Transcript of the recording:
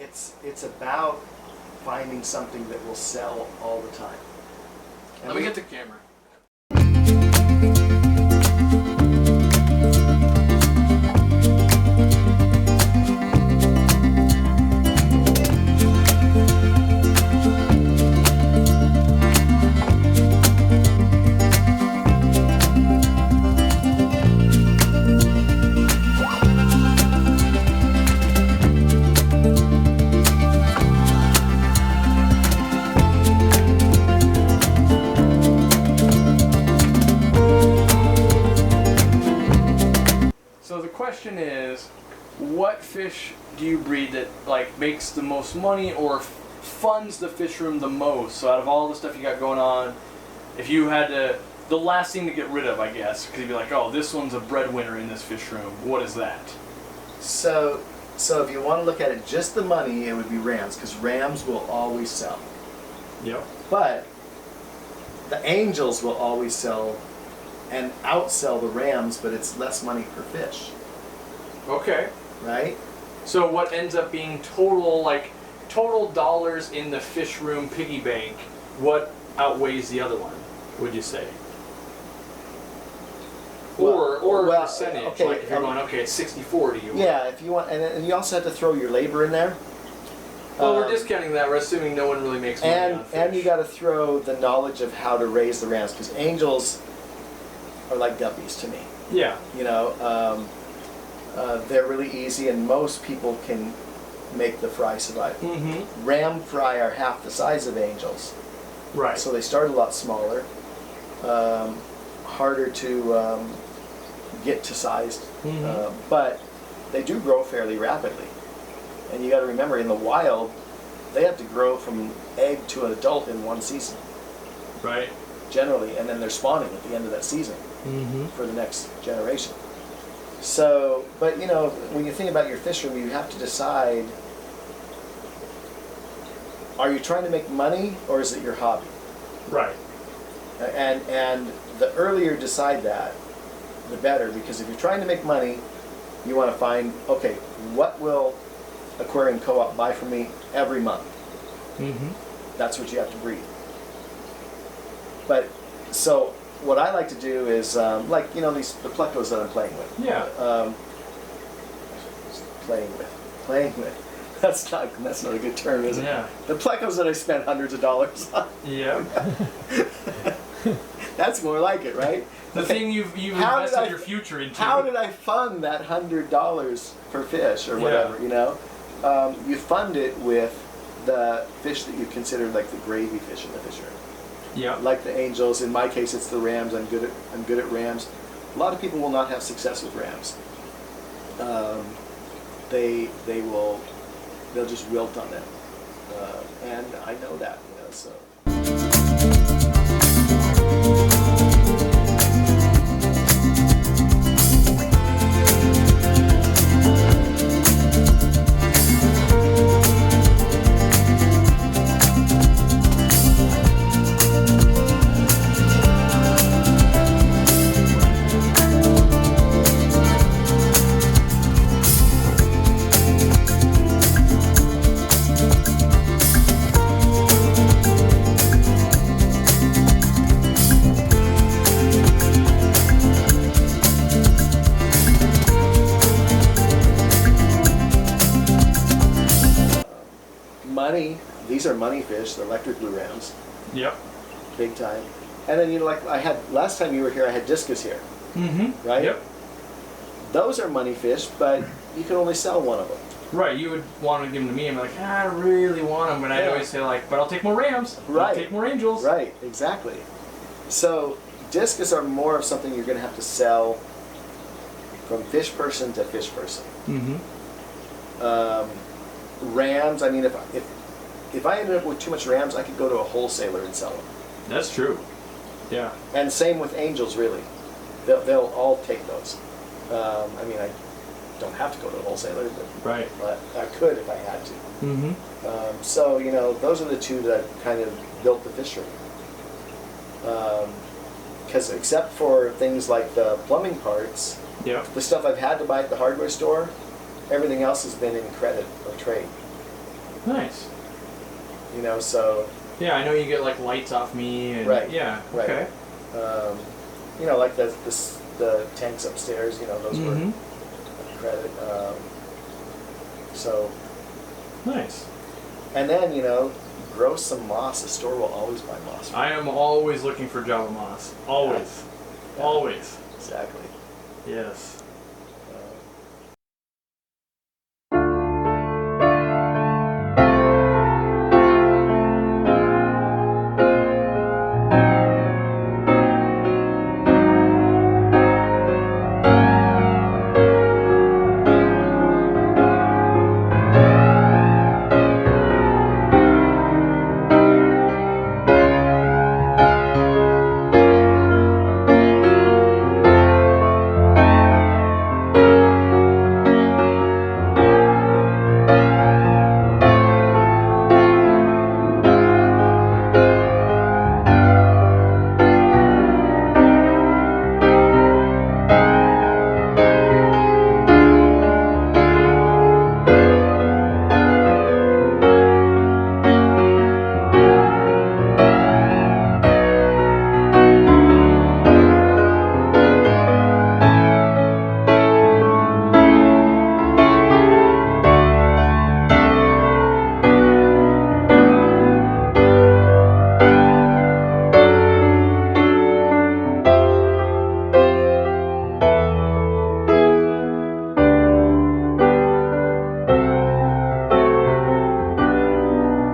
it's about finding something that will sell all the time. And Let me get the camera. So the question is, what fish do you breed that like makes the most money or funds the fish room the most? So out of all the stuff you got going on, if you had to, the last thing to get rid of, I guess, because you'd be like, oh, this one's a breadwinner in this fish room. What is that? So if you want to look at it just the money, it would be rams, because rams will always sell. Yep. But the angels will always sell and outsell the rams, but it's less money per fish, Okay. right? So what ends up being total dollars in the fish room piggy bank, what outweighs the other one, would you say? Or well, percentage, okay, like if you're going, okay, it's 60-40. Yeah, if you want, and you also have to throw your labor in there. Well, we're discounting that. We're assuming no one really makes money on fish. And you got to throw the knowledge of how to raise the rams, because angels are like guppies to me. Yeah. You know, they're really easy, and most people can make the fry survive. Mm-hmm. Ram fry are half the size of angels, Right. so they start a lot smaller, harder to get to size, Mm-hmm. but they do grow fairly rapidly. And you got to remember, in the wild, they have to grow from egg to an adult in one season, Right. generally, and then they're spawning at the end of that season Mm-hmm. for the next generation. So, but you know, when you think about your fish room, you have to decide, are you trying to make money or is it your hobby? Right. And the earlier you decide that, the better, because if you're trying to make money, you want to find, okay, what will Aquarium Co-op buy from me every month? Mm-hmm. That's what you have to breed. But, so, what I like to do is, like, you know, the plecos that I'm playing with. Yeah. Playing with. That's not a good term, is it? Yeah. The plecos that I spent hundreds of dollars on. Yeah. That's more like it, right? The thing you've invested your future into. How did I fund that $100 per fish or whatever? Yeah. You know, you fund it with the fish that you consider like the gravy fish in the fish room. Yeah. Like the angels. In my case, it's the rams. I'm good at rams. A lot of people will not have success with rams. They'll just wilt on them, and I know that, you know. So. These are money fish, the electric blue rams. Yep. Big time. And then, you know, like I had, last time you were here, I had Discus here. Mm-hmm. Right? Yep. Those are money fish, but you can only sell one of them. Right, you would want to give them to me, and be like, I really want them, but I'd always say like, but I'll take more rams, Right. I'll take more angels. Right, exactly. So Discus are more of something you're going to have to sell from fish person to fish person. Mm-hmm. Rams, I mean, if I ended up with too much rams, I could go to a wholesaler and sell them. That's true. Yeah. And same with angels, really. They'll all take those. I mean, I don't have to go to a wholesaler, but I could if I had to. Mm-hmm. So, you know, those are the two that kind of built the fish room. Because except for things like the plumbing parts, Yep. the stuff I've had to buy at the hardware store, everything else has been in credit or trade. Nice. You know, so Yeah, I know you get like lights off me and Right, yeah. right. Okay. You know, like the tanks upstairs. You know, those were credit. So Nice. and then you know, grow some moss. The store will always buy moss. I am always looking for Java moss. Always. Yeah. Always. Exactly. Yes.